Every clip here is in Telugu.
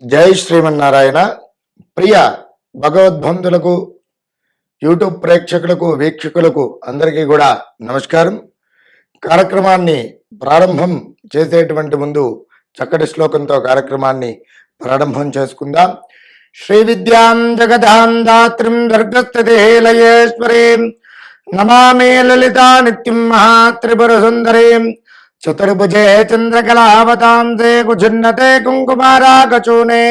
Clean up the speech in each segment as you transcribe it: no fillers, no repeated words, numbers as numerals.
జై శ్రీమన్నారాయణ. ప్రియ భగవద్బంధులకు, యూట్యూబ్ ప్రేక్షకులకు, వీక్షకులకు అందరికీ కూడా నమస్కారం. కార్యక్రమాన్ని ప్రారంభం చేసేటువంటి ముందు చక్కటి శ్లోకంతో కార్యక్రమాన్ని ప్రారంభం చేసుకుందాం. శ్రీ విద్యాం జగదాం దాత్రిం దుర్గస్థితిలయేశ్వరీం నమామి లలితా నిత్యం మహాత్రిపుర సుందరీం చతుర్భుజే చంద్రకళావతాంసే కుచున్నతే కుంకుమారాగచూనే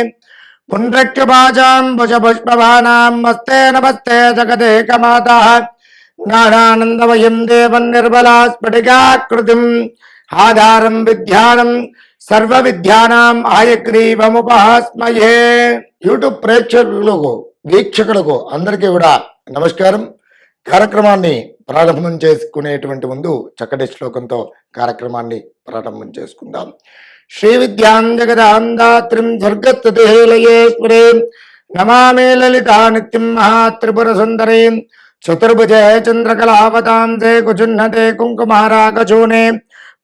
పుండ్రక్షపాచాం భుజపుష్పవానాం మస్తే నమస్తే జగదేకమాతః జ్ఞానానందమయం దేవం నిర్మలా స్ఫటికాకృతిం ఆధారం విద్యానం సర్వ విద్యానాం ఆయగ్రీవముపహాస్మయే. యూట్యూబ్ ప్రేక్షకులకు, వీక్షకులకు అందరికీ కూడా నమస్కారం. కార్యక్రమాన్ని ప్రారంభం చేసుకునేటువంటి ముందు చక్కటి శ్లోకంతో కార్యక్రమాన్ని ప్రారంభం చేసుకుందాం. శ్రీ విద్యాం జగదాం దాత్రిం దుర్గస్థితిలయేశ్వరీం నమామి లలితా నిత్యం మహాత్రిపుర సుందరీం చతుర్భుజే చంద్రకళావతాంసే కుచున్నతే కుంకుమారాగచూనే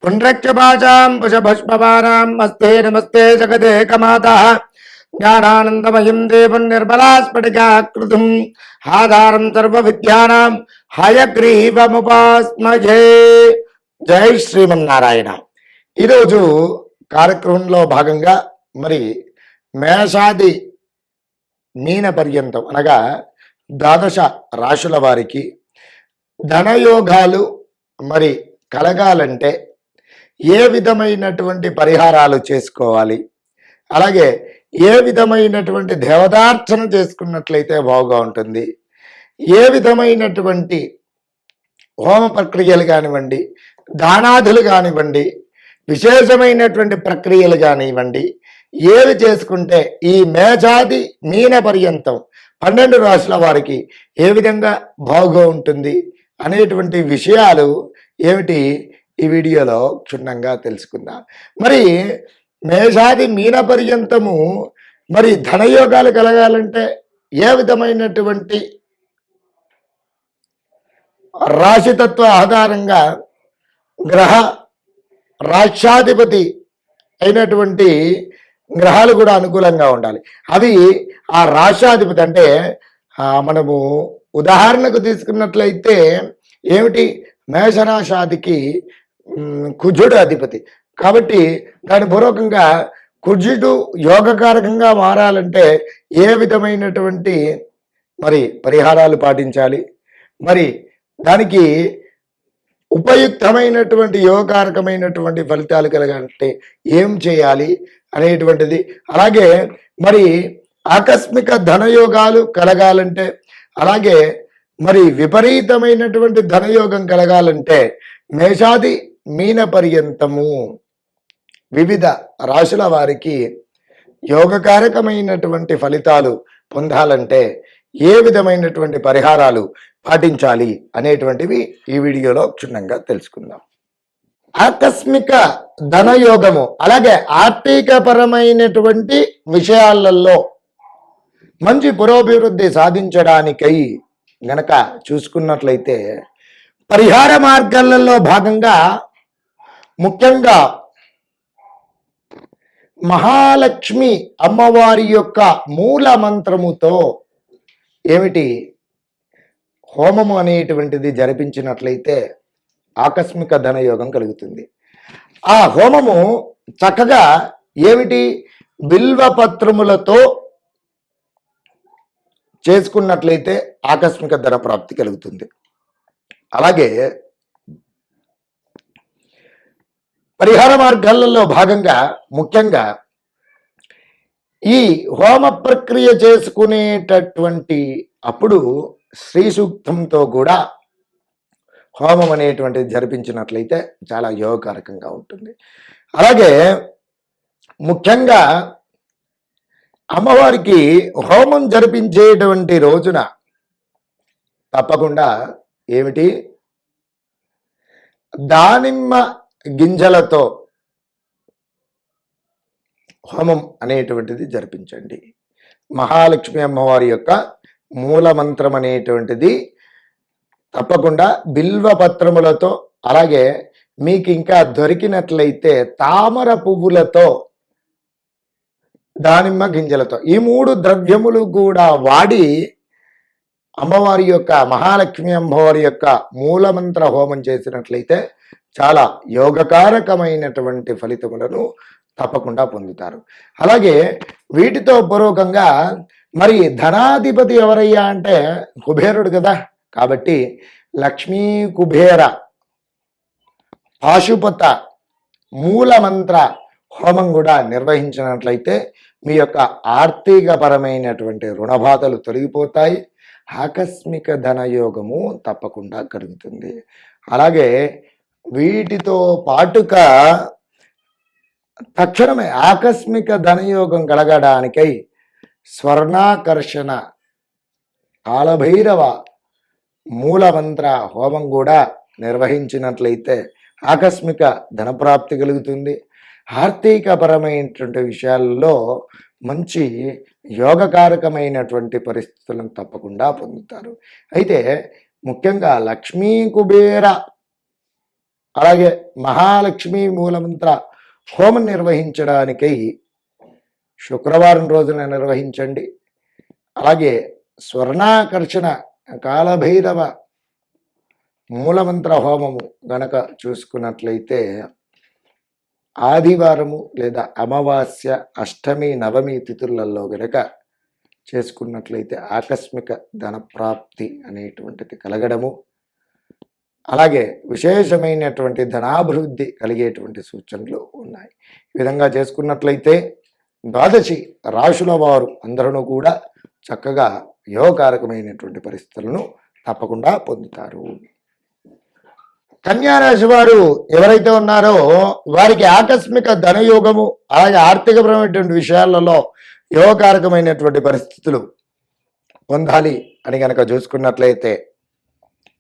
పుండ్రక్షపాచాం భుజపుష్పవానాం మస్తే నమస్తే జగదేకమాతః జ్ఞానానందమయం దేవం నిర్మలా స్ఫటికాకృతిం ఆధారం సర్వ విద్యానాం హయగ్రీవముపాస్మయే. జై శ్రీమన్నారాయణ. ఈరోజు కార్యక్రమంలో భాగంగా మేషాది మీన పర్యంతం అనగా ద్వాదశ రాశుల వారికి ధనయోగాలు కలగాలంటే ఏ విధమైనటువంటి పరిహారాలు చేసుకోవాలి, అలాగే ఏ విధమైనటువంటి దేవతార్చన చేసుకున్నట్లయితే బాగా ఉంటుంది, ఏ విధమైనటువంటి హోమ ప్రక్రియలు కానివ్వండి, దానాదులు కానివ్వండి, విశేషమైనటువంటి ప్రక్రియలు కానివ్వండి, ఏవి చేసుకుంటే ఈ మేషాది మీన పర్యంతం 12 రాశుల వారికి ఏ విధంగా బాగా ఉంటుంది అనేటువంటి విషయాలు ఏమిటి ఈ వీడియోలో క్షుణ్ణంగా తెలుసుకుందాం. మేషాది మీన పర్యంతము ధనయోగాలు కలగాలంటే ఏ విధమైనటువంటి రాశితత్వ ఆధారంగా గ్రహ రాష్ట్రాధిపతి అయినటువంటి గ్రహాలు కూడా అనుకూలంగా ఉండాలి. అవి ఆ రాష్ట్రాధిపతి అంటే మనము ఉదాహరణకు తీసుకున్నట్లయితే ఏమిటి, మేషరాశాదికి కుజుడు అధిపతి కాబట్టి దాని పూర్వకంగా కుజుడు యోగకారకంగా మారాలంటే ఏ విధమైనటువంటి పరిహారాలు పాటించాలి, దానికి ఉపయుక్తమైనటువంటి యోగకారకమైనటువంటి ఫలితాలు కలగాలంటే ఏం చేయాలి అనేటువంటిది, అలాగే ఆకస్మిక ధనయోగాలు కలగాలంటే, అలాగే విపరీతమైనటువంటి ధనయోగం కలగాలంటే మేషాది మీన పర్యంతము వివిధ రాశుల వారికి యోగకారకమైనటువంటి ఫలితాలు పొందాలంటే ఏ విధమైనటువంటి పరిహారాలు పాటించాలి అనేటువంటివి ఈ వీడియోలో క్షుణ్ణంగా తెలుసుకుందాం. ఆకస్మిక ధనయోగము అలాగే ఆర్థిక పరమైనటువంటి విషయాలలో మంచి పురోభివృద్ధి సాధించడానికై గనక చూసుకున్నట్లయితే పరిహార మార్గాలలో భాగంగా ముఖ్యంగా మహాలక్ష్మి అమ్మవారి యొక్క మూల మంత్రముతో ఏమిటి హోమము అనేటువంటిది జరిపించినట్లయితే ఆకస్మిక ధనయోగం కలుగుతుంది. ఆ హోమము చక్కగా ఏమిటి బిల్వపత్రములతో చేసుకున్నట్లయితే ఆకస్మిక ధన ప్రాప్తి కలుగుతుంది. అలాగే పరిహార మార్గాలలో భాగంగా ముఖ్యంగా ఈ హోమ ప్రక్రియ చేసుకునేటటువంటి అప్పుడు శ్రీ సూక్తంతో కూడా హోమం అనేటువంటిది జరిపించినట్లయితే చాలా యోగకారకంగా ఉంటుంది. అలాగే ముఖ్యంగా అమ్మవారికి హోమం జరిపించేటువంటి రోజున తప్పకుండా ఏమిటి దానిమ్మ గింజలతో హోమం అనేటువంటిది జరిపించండి. మహాలక్ష్మి అమ్మవారి యొక్క మూల మంత్రం అనేటువంటిది తప్పకుండా బిల్వ పత్రములతో, అలాగే మీకు ఇంకా దొరికినట్లయితే తామర పువ్వులతో దానిమ్మ గింజలతో ఈ 3 ద్రవ్యములు కూడా వాడి అమ్మవారి యొక్క మహాలక్ష్మి అమ్మవారి యొక్క మూలమంత్ర హోమం చేసినట్లయితే చాలా యోగకారకమైనటువంటి ఫలితములను తప్పకుండా పొందుతారు. అలాగే వీటితో పూర్వకంగా మరి ధనాధిపతి ఎవరయ్యా అంటే కుబేరుడు కదా. కాబట్టి లక్ష్మీ కుబేర పాశుపత మూలమంత్ర హోమం కూడా నిర్వహించినట్లయితే మీ యొక్క ఆర్థికపరమైనటువంటి రుణబాధలు తొలగిపోతాయి. ఆకస్మిక ధనయోగము తప్పకుండా కలుగుతుంది. అలాగే వీటితో పాటుగా తక్షణమే ఆకస్మిక ధనయోగం కలగడానికై స్వర్ణాకర్షణ కాలభైరవ మూలమంత్ర హోమం కూడా నిర్వహించినట్లయితే ఆకస్మిక ధనప్రాప్తి కలుగుతుంది. ఆర్థికపరమైనటువంటి విషయాల్లో మంచి యోగకారకమైనటువంటి పరిస్థితులను తప్పకుండా పొందుతారు. అయితే ముఖ్యంగా లక్ష్మీ కుబేర అలాగే మహాలక్ష్మి మూలమంత్ర హోమం నిర్వహించడానికై శుక్రవారం రోజున నిర్వహించండి. అలాగే స్వర్ణాకర్షణ కాలభైరవ మూలమంత్ర హోమము గనక చూసుకున్నట్లయితే ఆదివారము లేదా అమావాస్య, అష్టమి, నవమి తిథులలో గనక చేసుకున్నట్లయితే ఆకస్మిక ధనప్రాప్తి అనేటువంటిది కలగడము, అలాగే విశేషమైనటువంటి ధనాభివృద్ధి కలిగేటువంటి సూచనలు ఉన్నాయి. ఈ విధంగా చేసుకున్నట్లయితే ద్వాదశి రాశుల వారు అందరూ కూడా చక్కగా యోగకారకమైనటువంటి పరిస్థితులను తప్పకుండా పొందుతారు. కన్యారాశి వారు ఎవరైతే ఉన్నారో వారికి ఆకస్మిక ధనయోగము అలాగే ఆర్థికపరమైనటువంటి విషయాలలో యోగకారకమైనటువంటి పరిస్థితులు పొందాలి అని కనుక చూసుకున్నట్లయితే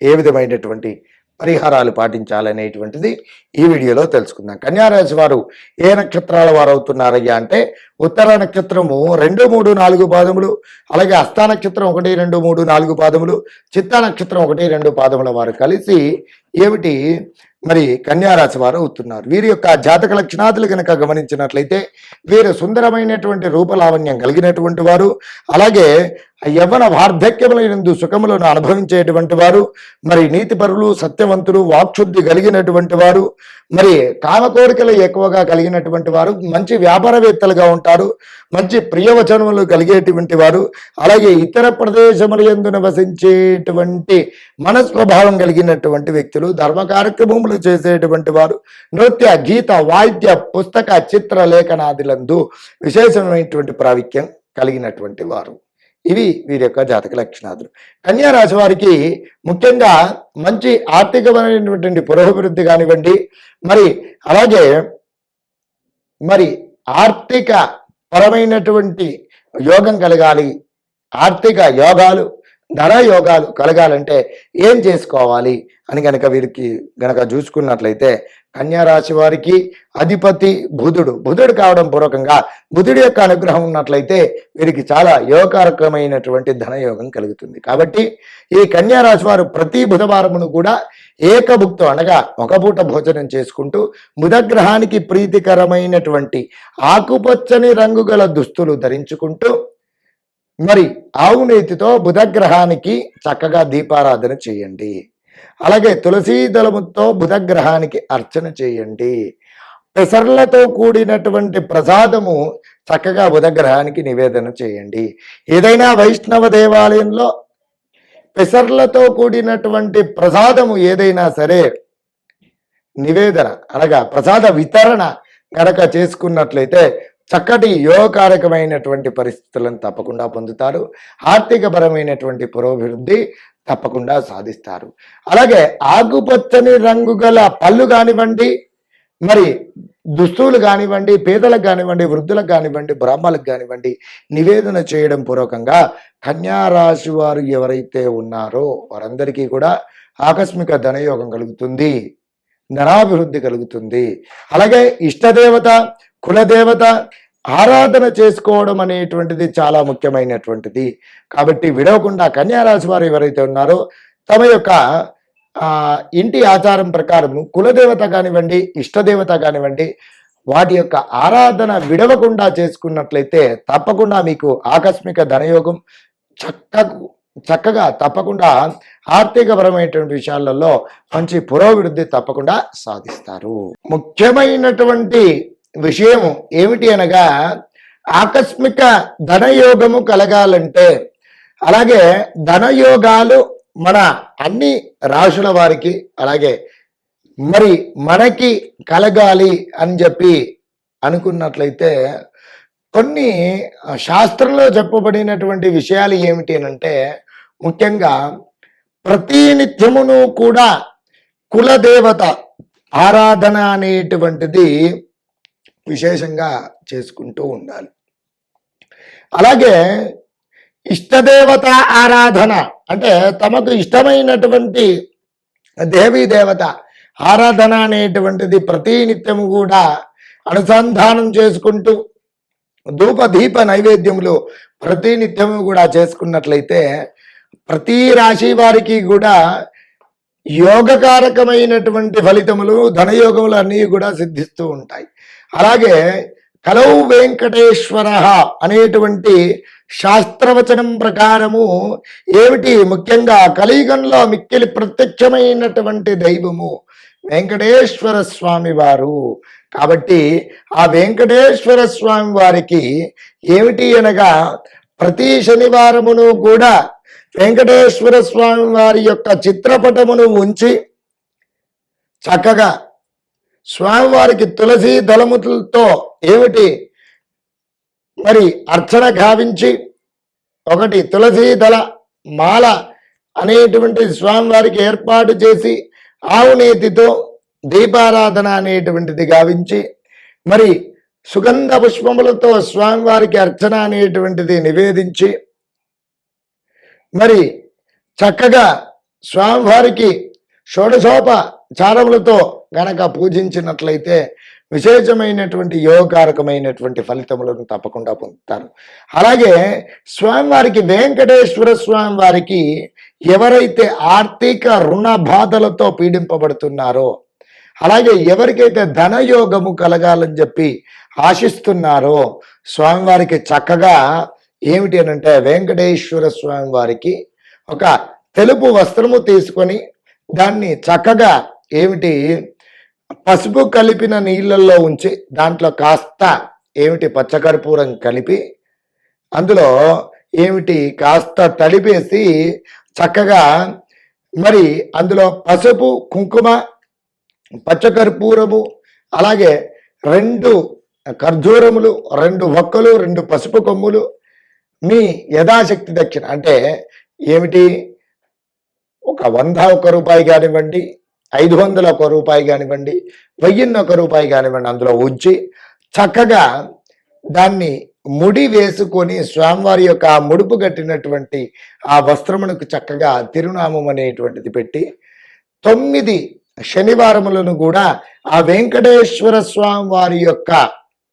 ఏ విధమైనటువంటి పరిహారాలు పాటించాలనేటువంటిది ఈ వీడియోలో తెలుసుకుందాం. కన్యారాశి వారు ఏ నక్షత్రాల వారు అవుతున్నారయ్యా అంటే ఉత్తర నక్షత్రము 2, 3, 4 పాదములు, అలాగే హస్త నక్షత్రం 1, 2, 3, 4 పాదములు, చిత్తా నక్షత్రం 1, 2 పాదముల వారు కలిసి ఏమిటి మరి కన్యారాశి వారు అవుతున్నారు. వీరి యొక్క జాతక లక్షణాదులు కనుక గమనించినట్లయితే వీరు సుందరమైనటువంటి రూపలావణ్యం కలిగినటువంటి వారు, అలాగే యవ్వన వార్ధక్యములందు సుఖములను అనుభవించేటువంటి వారు, మరి నీతిపరులు, సత్యవంతులు, వాక్శుద్ధి కలిగినటువంటి వారు, మరి కామకోరికలు ఎక్కువగా కలిగినటువంటి వారు, మంచి వ్యాపారవేత్తలుగా ఉంటారు, మంచి ప్రియవచనములు కలిగేటువంటి వారు, అలాగే ఇతర ప్రదేశముల యందు నివసించేటువంటి మనస్వభావం కలిగినటువంటి వ్యక్తులు, ధర్మ కార్యక్రమములు చేసేటువంటి వారు, నృత్య, గీత, వాయిద్య, పుస్తక, చిత్ర లేఖనాదిలందు విశేషమైనటువంటి ప్రావీణ్యం కలిగినటువంటి వారు. ఇవి వీరి యొక్క జాతక లక్షణాలు. కన్యారాశి వారికి ముఖ్యంగా మంచి ఆర్థికమైనటువంటి పురోభివృద్ధి కానివ్వండి, మరి అలాగే మరి ఆర్థిక పరమైనటువంటి యోగం కలగాలి, ఆర్థిక యోగాలు, ధన యోగాలు కలగాలంటే ఏం చేసుకోవాలి అని కనుక వీరికి గనక చూసుకున్నట్లయితే కన్యారాశి వారికి అధిపతి బుధుడు కావడం పూర్వకంగా బుధుడి యొక్క అనుగ్రహం ఉన్నట్లయితే వీరికి చాలా యోగకారకమైనటువంటి ధనయోగం కలుగుతుంది. కాబట్టి ఈ కన్యారాశి వారు ప్రతి బుధవారమును కూడా ఏకభుక్తం అనగా ఒక పూట భోజనం చేసుకుంటూ బుధగ్రహానికి ప్రీతికరమైనటువంటి ఆకుపచ్చని రంగు గల దుస్తులు ధరించుకుంటూ మరి ఆవు నేతితో బుధగ్రహానికి చక్కగా దీపారాధన చేయండి. అలాగే తులసీ దళముతో బుధగ్రహానికి అర్చన చేయండి. పెసర్లతో కూడినటువంటి ప్రసాదము చక్కగా బుధగ్రహానికి నివేదన చేయండి. ఏదైనా వైష్ణవ దేవాలయంలో పెసర్లతో కూడినటువంటి ప్రసాదము ఏదైనా సరే నివేదన అనగా ప్రసాద వితరణ కనుక చేసుకున్నట్లయితే చక్కటి యోగకారకమైనటువంటి పరిస్థితులను తప్పకుండా పొందుతారు. ఆర్థికపరమైనటువంటి పురోభివృద్ధి తప్పకుండా సాధిస్తారు. అలాగే ఆకుపచ్చని రంగు గల పళ్ళు కానివ్వండి, మరి దుస్తులు కానివ్వండి, పేదలకు కానివ్వండి, వృద్ధులకు కానివ్వండి, బ్రాహ్మణులకు కానివ్వండి నివేదన చేయడం పూర్వకంగా కన్యారాశి వారు ఎవరైతే ఉన్నారో వారందరికీ కూడా ఆకస్మిక ధనయోగం కలుగుతుంది, ధనాభివృద్ధి కలుగుతుంది. అలాగే ఇష్టదేవత, కులదేవత ఆరాధన చేసుకోవడం అనేటువంటిది చాలా ముఖ్యమైనటువంటిది. కాబట్టి విడవకుండా కన్యారాశి వారు ఎవరైతే ఉన్నారో తమ యొక్క ఇంటి ఆచారం ప్రకారం కులదేవత కానివ్వండి, ఇష్టదేవత కానివ్వండి, వాటి యొక్క ఆరాధన విడవకుండా చేసుకున్నట్లయితే తప్పకుండా మీకు ఆకస్మిక ధనయోగం చక్కగా తప్పకుండా ఆర్థికపరమైనటువంటి విషయాలలో మంచి పురోభివృద్ధి తప్పకుండా సాధిస్తారు. ముఖ్యమైనటువంటి విషయం ఏమిటి అనగా ఆకస్మిక ధనయోగము కలగాలంటే, అలాగే ధనయోగాలు మన అన్ని రాశుల వారికి అలాగే మరి మనకి కలగాలి అని చెప్పి అనుకున్నట్లయితే కొన్ని శాస్త్రంలో చెప్పబడినటువంటి విషయాలు ఏమిటి అంటే, ముఖ్యంగా ప్రతినిత్యమును కూడా కులదేవత ఆరాధన అనేటువంటిది విశేషంగా చేసుకుంటూ ఉండాలి. అలాగే ఇష్టదేవత ఆరాధన అంటే తమకు ఇష్టమైనటువంటి దేవీ దేవత ఆరాధన అనేటువంటిది ప్రతినిత్యము కూడా అనుసంధానం చేసుకుంటూ ధూప దీప నైవేద్యములు ప్రతినిత్యము కూడా చేసుకున్నట్లయితే ప్రతి రాశి వారికి కూడా యోగకారకమైనటువంటి ఫలితములు ధనయోగములు అన్నీ కూడా సిద్ధిస్తూ ఉంటాయి. అలాగే కలౌ వెంకటేశ్వర అనేటువంటి శాస్త్రవచనం ప్రకారము ఏమిటి, ముఖ్యంగా కలియుగంలో మిక్కిలి ప్రత్యక్షమైనటువంటి దైవము వెంకటేశ్వర స్వామి వారు. కాబట్టి ఆ వెంకటేశ్వర స్వామి వారికి ఏమిటి అనగా ప్రతి శనివారమును కూడా వెంకటేశ్వర స్వామి వారి యొక్క చిత్రపటమును ఉంచి చక్కగా స్వామివారికి తులసి దళములతో ఏమిటి మరి అర్చన గావించి ఒకటి తులసి దళ మాల అనేటువంటి స్వామివారికి ఏర్పాటు చేసి ఆవు నేతితో దీపారాధన అనేటువంటిది గావించి మరి సుగంధ పుష్పములతో స్వామివారికి అర్చన అనేటువంటిది నివేదించి మరి చక్కగా స్వామివారికి షోడశోపచారములతో గనక పూజించినట్లయితే విశేషమైనటువంటి యోగకారకమైనటువంటి ఫలితములను తప్పకుండా పొందుతారు. అలాగే స్వామివారికి వెంకటేశ్వర స్వామి వారికి ఎవరైతే ఆర్థిక రుణ బాధలతో పీడింపబడుతున్నారో, అలాగే ఎవరికైతే ధనయోగము కలగాలని చెప్పి ఆశిస్తున్నారో స్వామివారికి చక్కగా ఏమిటి అనంటే వెంకటేశ్వర స్వామి వారికి ఒక తెలుపు వస్త్రము తీసుకొని దాన్ని చక్కగా ఏమిటి పసుపు కలిపిన నీళ్ళల్లో ఉంచి దాంట్లో కాస్త ఏమిటి పచ్చకర్పూరం కలిపి అందులో ఏమిటి కాస్త తడిపేసి చక్కగా మరి అందులో పసుపు కుంకుమ పచ్చకర్పూరము అలాగే 2 ఖర్జూరములు 2 వక్కలు 2 పసుపు కొమ్ములు మీ యథాశక్తి దక్షిణ అంటే ఏమిటి ఒక 100 రూపాయి కానివ్వండి 500 రూపాయి కానివ్వండి 1000 రూపాయి కానివ్వండి అందులో ఉంచి చక్కగా దాన్ని ముడి వేసుకొని స్వామివారి యొక్క ఆ ముడుపు కట్టినటువంటి ఆ వస్త్రమునకు చక్కగా తిరునామం అనేటువంటిది పెట్టి 9 శనివారములను కూడా ఆ వెంకటేశ్వర స్వామి వారి యొక్క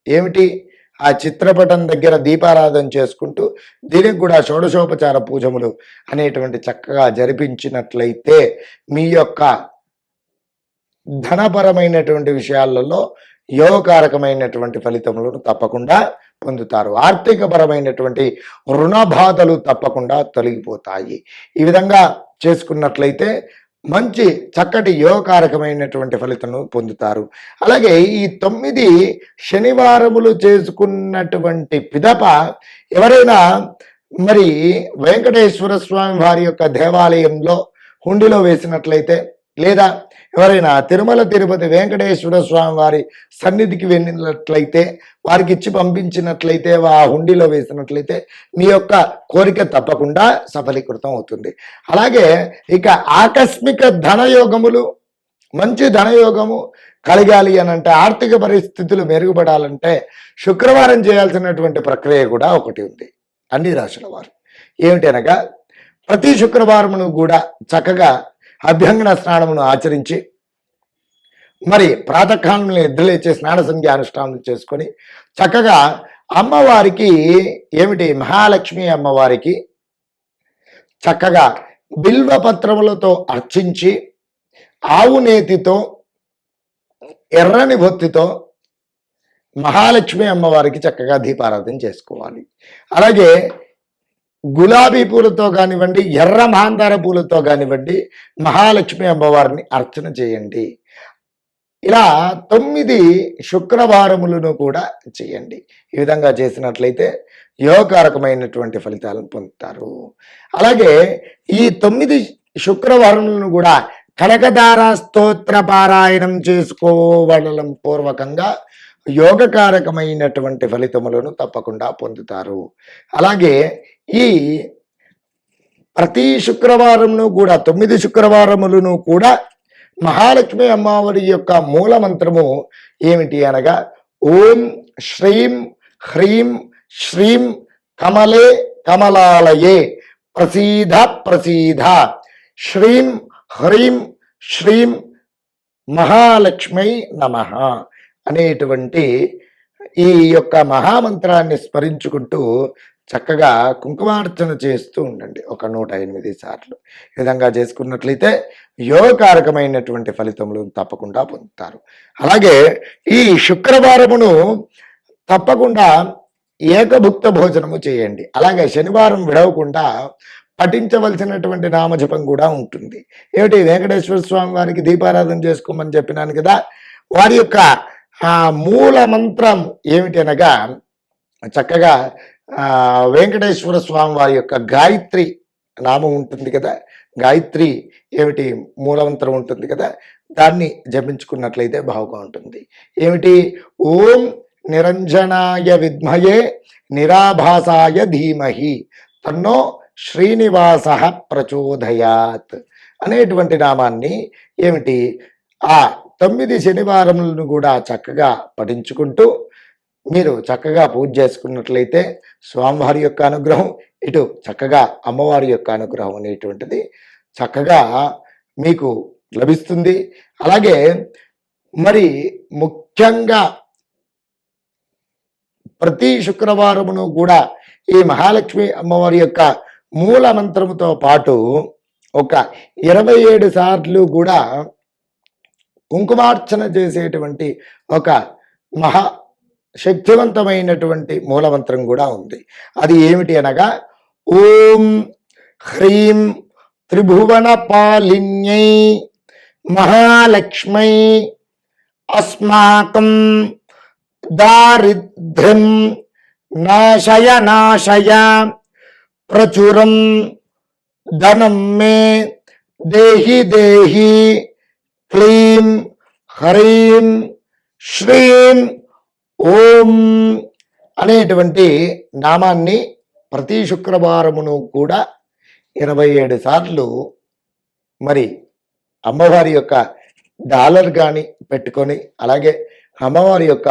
ఏమిటి ఆ చిత్రపటం దగ్గర దీపారాధన చేసుకుంటూ దీనికి కూడా షోడశోపచార పూజములు అనేటువంటి చక్కగా జరిపించినట్లయితే మీ యొక్క ధనపరమైనటువంటి విషయాలలో యోగకారకమైనటువంటి ఫలితములను తప్పకుండా పొందుతారు. ఆర్థికపరమైనటువంటి రుణ బాధలు తప్పకుండా తొలగిపోతాయి. ఈ విధంగా చేసుకున్నట్లయితే మంచి చక్కటి యోగకారకమైనటువంటి ఫలితం పొందుతారు. అలాగే ఈ 9 శనివారములు చేసుకున్నటువంటి పిదప ఎవరైనా మరి వెంకటేశ్వర స్వామి వారి యొక్క దేవాలయంలో హుండీలో వేసినట్లయితే లేదా ఎవరైనా తిరుమల తిరుపతి వెంకటేశ్వర స్వామి వారి సన్నిధికి వెళ్ళినట్లయితే వారికి ఇచ్చి పంపించినట్లయితే ఆ హుండీలో వేసినట్లయితే మీ యొక్క కోరిక తప్పకుండా సఫలీకృతం అవుతుంది. అలాగే ఇక ఆకస్మిక ధనయోగములు మంచి ధనయోగము కలగాలి అని అంటే ఆర్థిక పరిస్థితులు మెరుగుపడాలంటే శుక్రవారం చేయాల్సినటువంటి ప్రక్రియ కూడా ఒకటి ఉంది అన్ని రాశుల వారు. ఏమిటనగా ప్రతి శుక్రవారమును కూడా చక్కగా అభ్యంగన స్నానమును ఆచరించి మరి ప్రాతకాలంలో నిద్రలేచే స్నాన సంధ్య అనుష్ఠానం చేసుకొని చక్కగా అమ్మవారికి ఏమిటి మహాలక్ష్మి అమ్మవారికి చక్కగా బిల్వ పత్రములతో అర్చించి ఆవు నేతితో ఎర్రని బొత్తితో మహాలక్ష్మి అమ్మవారికి చక్కగా దీపారాధన చేసుకోవాలి. అలాగే గులాబీ పూలతో కానివ్వండి, ఎర్ర మాందార పూలతో కానివ్వండి మహాలక్ష్మి అమ్మవారిని అర్చన చేయండి. ఇలా 9 శుక్రవారములను కూడా చేయండి. ఈ విధంగా చేసినట్లయితే యోగకారకమైనటువంటి ఫలితాలను పొందుతారు. అలాగే ఈ 9 శుక్రవారములను కూడా కనకదార స్తోత్ర పారాయణం చేసుకోవడం పూర్వకంగా యోగకారకమైనటువంటి ఫలితములను తప్పకుండా పొందుతారు. అలాగే ఈ ప్రతి శుక్రవారమును కూడా 9 శుక్రవారములను కూడా మహాలక్ష్మి అమ్మవారి యొక్క మూల మంత్రము ఏమిటి అనగా ఓం శ్రీం హ్రీం శ్రీం కమలే కమలాలయే ప్రసీద ప్రసీద శ్రీం హ్రీం శ్రీం మహాలక్ష్మై నమః అనేటువంటి ఈ యొక్క మహామంత్రాన్ని స్మరించుకుంటూ చక్కగా కుంకుమార్చన చేస్తూ ఉండండి ఒక 108 సార్లు. ఈ విధంగా చేసుకున్నట్లయితే యోగకారకమైనటువంటి ఫలితములు తప్పకుండా పొందుతారు. అలాగే ఈ శుక్రవారమును తప్పకుండా ఏకభుక్త భోజనము చేయండి. అలాగే శనివారం విడవకుండా పఠించవలసినటువంటి నామజపం కూడా ఉంటుంది. ఏమిటి, వెంకటేశ్వర స్వామి వారికి దీపారాధన చేసుకోమని చెప్పినాను కదా, వారి యొక్క మూల మంత్రం ఏమిటి అనగా చక్కగా వెంకటేశ్వర స్వామి వారి యొక్క గాయత్రి నామం ఉంటుంది కదా, గాయత్రి ఏమిటి మూలమంత్రం ఉంటుంది కదా, దాన్ని జపించుకున్నట్లయితే బాగా ఉంటుంది. ఏమిటి, ఓం నిరంజనాయ విద్మయే నిరాభాసాయ ధీమహి తన్నో శ్రీనివాస ప్రచోదయాత్ అనేటువంటి నామాన్ని ఏమిటి ఆ 9 శనివారములను కూడా చక్కగా పఠించుకుంటూ మీరు చక్కగా పూజ చేసుకున్నట్లయితే స్వామివారి యొక్క అనుగ్రహం, ఇటు చక్కగా అమ్మవారి యొక్క అనుగ్రహం అనేటువంటిది చక్కగా మీకు లభిస్తుంది. అలాగే మరి ముఖ్యంగా ప్రతి శుక్రవారమును కూడా ఈ మహాలక్ష్మి అమ్మవారి యొక్క మూల మంత్రముతో పాటు ఒక 27 సార్లు కూడా కుంకుమార్చన చేసేటువంటి ఒక మహా శక్తివంతమైనటువంటి మూలమంత్రం కూడా ఉంది. అది ఏమిటి అనగా ఓం హ్రీం త్రిభువన పాలిన్యై మహాలక్ష్మై అస్మాకం దారిద్ర్యం నాశయ నాశయ ప్రచురం ధనం మే దేహి దేహి క్లీం హ్రీం శ్రీం ఓం అనేటువంటి నామాన్ని ప్రతి శుక్రవారమును కూడా 27 సార్లు మరి అమ్మవారి యొక్క డాలర్ కానీ పెట్టుకొని, అలాగే అమ్మవారి యొక్క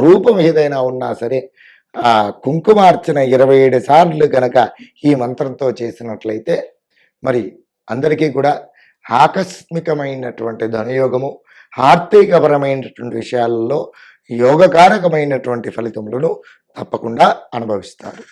రూపం ఏదైనా ఉన్నా సరే ఆ కుంకుమార్చన 27 సార్లు గనక ఈ మంత్రంతో చేసినట్లయితే మరి అందరికీ కూడా ఆకస్మికమైనటువంటి ధనయోగము, ఆర్థికపరమైనటువంటి విషయాలలో యోగకారకమైనటువంటి ఫలితములను తప్పకుండా అనుభవిస్తారు.